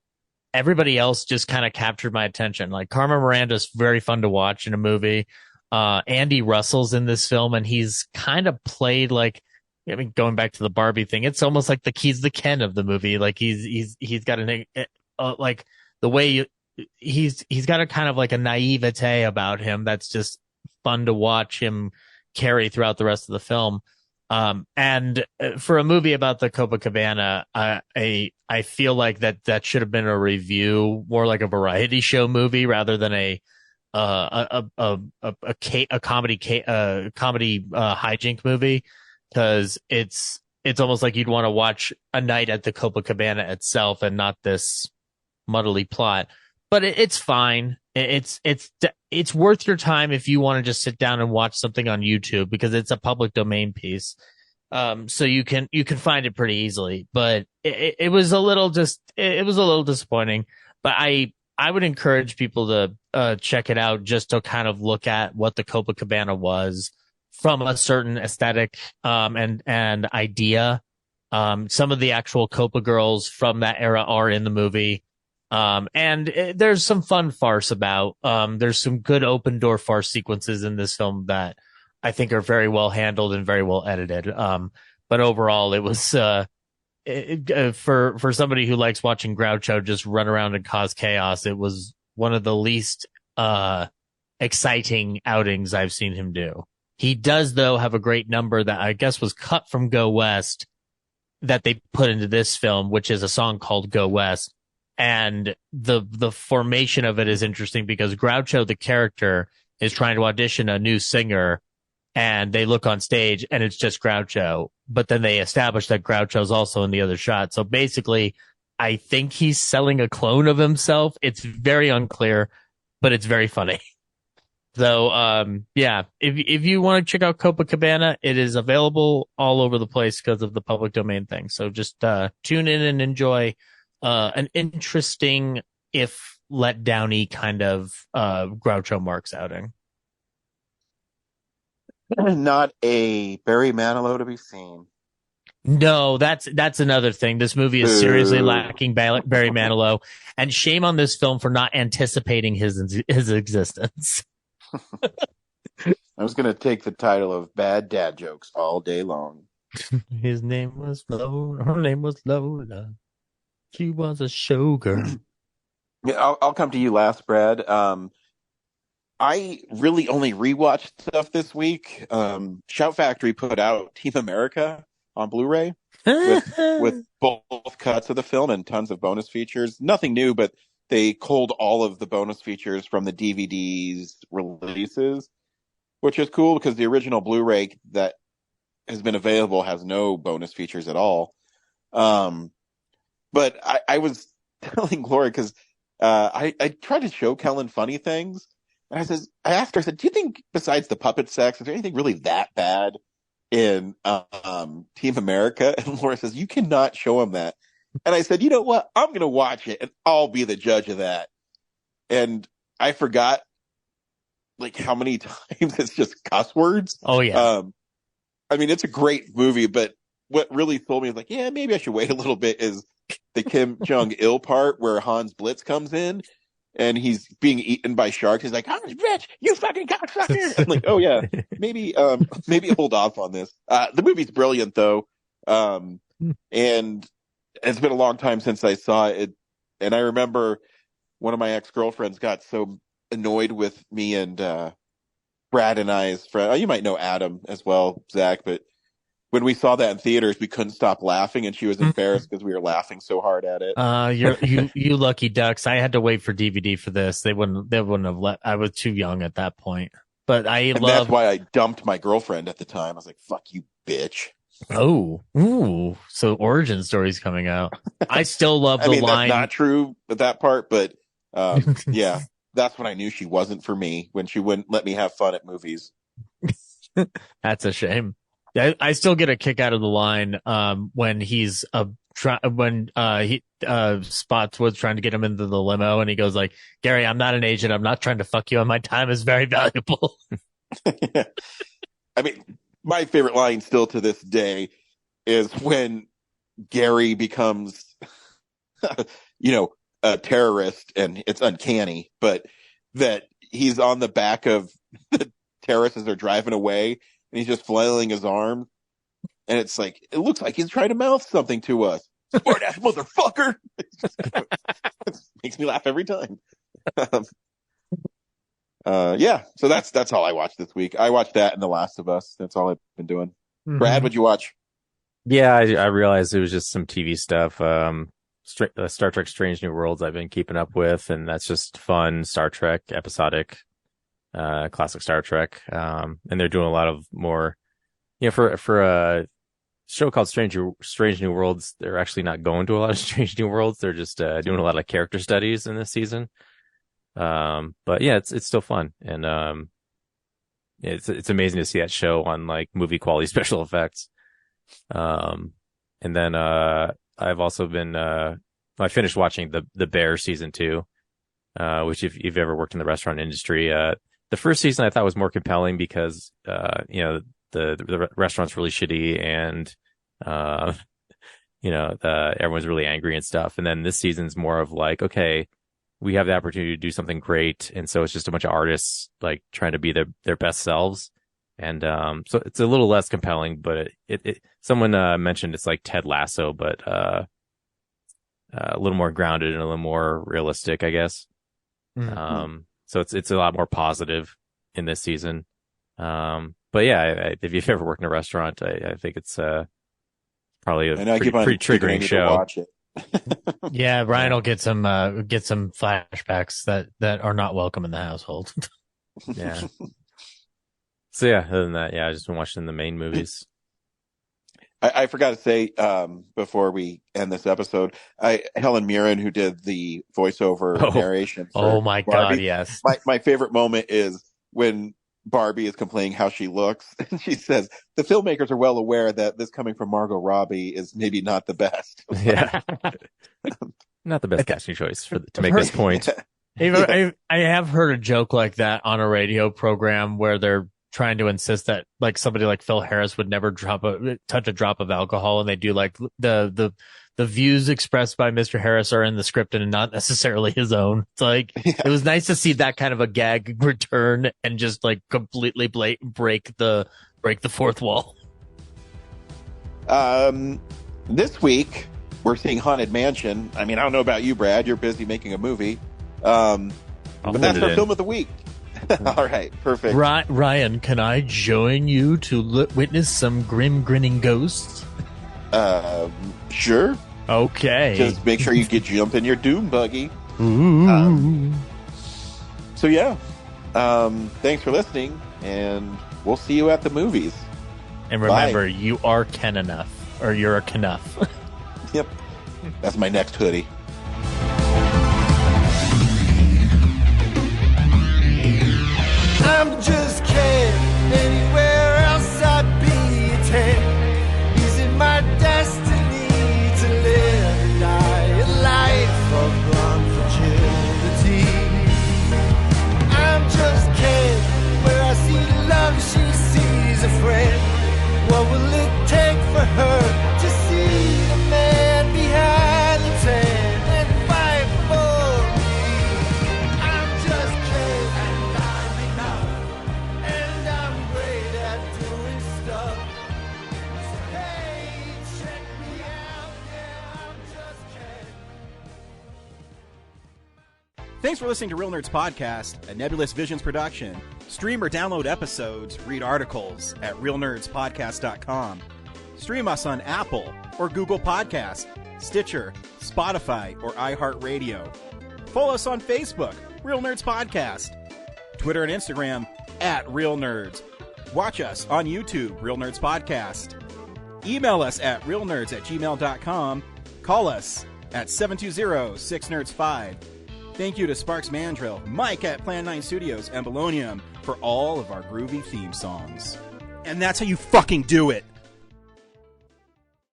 everybody else just kind of captured my attention. Like Carmen Miranda's very fun to watch in a movie. Andy Russell's in this film, and he's kind of played like, I mean, going back to the Barbie thing, it's almost like he's the Ken of the movie. Like he's got like the way he's got a kind of like a naivete about him that's just fun to watch him carry throughout the rest of the film. And for a movie about the Copacabana, I feel like that should have been a review, more like a variety show movie rather than a comedy hijink movie, because it's almost like you'd want to watch A Night at the Copacabana itself and not this muddly plot. But it's fine. It's worth your time if you want to just sit down and watch something on YouTube, because it's a public domain piece. So you can find it pretty easily, but it was a little disappointing. But I would encourage people to check it out just to kind of look at what the Copacabana was from a certain aesthetic and idea. Some of the actual Copa girls from that era are in the movie. There's some fun farce about, there's some good open door farce sequences in this film that I think are very well handled and very well edited. But overall it was, for somebody who likes watching Groucho just run around and cause chaos, it was one of the least, exciting outings I've seen him do. He does though have a great number that I guess was cut from Go West that they put into this film, which is a song called Go West. And the formation of it is interesting because Groucho, the character, is trying to audition a new singer, and they look on stage and it's just Groucho. But then they establish that Groucho's also in the other shot. So basically, I think he's selling a clone of himself. It's very unclear, but it's very funny. So, yeah, if you want to check out Copacabana, it is available all over the place because of the public domain thing. So just tune in and enjoy an interesting, if let downy kind of Groucho Marx outing. Not a Barry Manilow to be seen. No, that's another thing. This movie is seriously lacking Barry Manilow, and shame on this film for not anticipating his existence. I was going to take the title of Bad Dad Jokes all day long. His name was Lola. Her name was Lola. She was a showgirl. Yeah, I'll come to you last, Brad. I really only rewatched stuff this week. Shout Factory put out Team America on Blu-ray with both cuts of the film and tons of bonus features. Nothing new, but they culled all of the bonus features from the DVD's releases, which is cool because the original Blu-ray that has been available has no bonus features at all. But I was telling Gloria because I tried to show Kellen funny things. And I asked her, I said, do you think besides the puppet sex, is there anything really that bad in Team America? And Laura says, you cannot show him that. And I said, you know what? I'm going to watch it and I'll be the judge of that. And I forgot like how many times it's just cuss words. Oh, yeah. I mean, it's a great movie, but what really told me is like, yeah, maybe I should wait a little bit is the Kim Jong-il part where Hans Blitz comes in and he's being eaten by sharks. He's like, Hans Blitz, you fucking cocksucker. I'm like, oh yeah, maybe hold off on this. The movie's brilliant though. And it's been a long time since I saw it. And I remember one of my ex-girlfriends got so annoyed with me and Brad and I's friend. You might know Adam as well, Zach, but when we saw that in theaters, we couldn't stop laughing, and she was embarrassed because we were laughing so hard at it. You lucky ducks. I had to wait for DVD for this. They wouldn't have let. I was too young at that point. But that's why I dumped my girlfriend at the time. I was like, "Fuck you, bitch." Oh, ooh. So origin stories coming out. I still love the line. That's not true at that part, but yeah, that's when I knew she wasn't for me, when she wouldn't let me have fun at movies. That's a shame. I still get a kick out of the line when Spotswood's trying to get him into the limo, and he goes like, "Gary, I'm not an agent. I'm not trying to fuck you, and my time is very valuable." Yeah. I mean, my favorite line still to this day is when Gary becomes, a terrorist, and it's uncanny, but that he's on the back of the terrorists as they're driving away, and he's just flailing his arms, and it's like, it looks like he's trying to mouth something to us. Smart ass motherfucker. It makes me laugh every time. Yeah, so that's all I watched this week. I watched that and The Last of Us. That's all I've been doing. Mm-hmm. Brad, what'd you watch? Yeah, I realized it was just some TV stuff. Star Trek Strange New Worlds I've been keeping up with, and that's just fun Star Trek, episodic, classic Star Trek. And they're doing a lot of more, for a show called Strange New Worlds, they're actually not going to a lot of Strange New Worlds. They're just doing a lot of character studies in this season. But yeah, it's still fun, and it's amazing to see that show on like movie quality special effects. And then I've also been I finished watching the Bear season 2, which if you've ever worked in the restaurant industry, the first season I thought was more compelling because the restaurant's really shitty, and everyone's really angry and stuff. And then this season's more of like, okay, we have the opportunity to do something great, and so it's just a bunch of artists like trying to be their best selves. And so it's a little less compelling, but someone mentioned it's like Ted Lasso, but a little more grounded and a little more realistic, I guess. Mm-hmm. So it's a lot more positive in this season. But yeah, if you've ever worked in a restaurant, I think it's probably a pretty triggering show. Watch it. Yeah, Ryan will get some flashbacks that are not welcome in the household. Yeah. So yeah, other than that, yeah, I've just been watching the main movies. I forgot to say before we end this episode, Helen Mirren, who did the voiceover narration. Oh my Barbie, God, yes. My favorite moment is when Barbie is complaining how she looks, and she says, "The filmmakers are well aware that this coming from Margot Robbie is maybe not the best." Yeah, not the best casting choice to make this point. I have heard a joke like that on a radio program where they're trying to insist that like somebody like Phil Harris would never touch a drop of alcohol, and they do like the views expressed by Mr. Harris are in the script and not necessarily his own. It's like, It was nice to see that kind of a gag return and just like completely break the fourth wall. This week we're seeing Haunted Mansion. I mean, I don't know about you, Brad. You're busy making a movie. But that's our film of the week. All right, perfect. Ryan, can I join you to witness some grim grinning ghosts? Sure. Okay. Just make sure you jump in your doom buggy. Ooh. So yeah, thanks for listening, and we'll see you at the movies. And remember, you are Ken enough, or you're a Knuff. Yep, that's my next hoodie. I'm just Ken. Anywhere else I'd be a 10. Using my destiny to live and die a life of longevity. I'm just Ken. Where I see love, she sees a friend. What will it take for her to see the man behind the tent? Thanks for listening to Real Nerds Podcast, a Nebulous Visions production. Stream or download episodes, read articles at realnerdspodcast.com. Stream us on Apple or Google Podcasts, Stitcher, Spotify, or iHeartRadio. Follow us on Facebook, Real Nerds Podcast. Twitter and Instagram at Real Nerds. Watch us on YouTube, Real Nerds Podcast. Email us at realnerds@gmail.com. Call us at 720-6nerds5. Thank you to Sparks Mandrill, Mike at Plan 9 Studios, and Bolognium for all of our groovy theme songs. And that's how you fucking do it.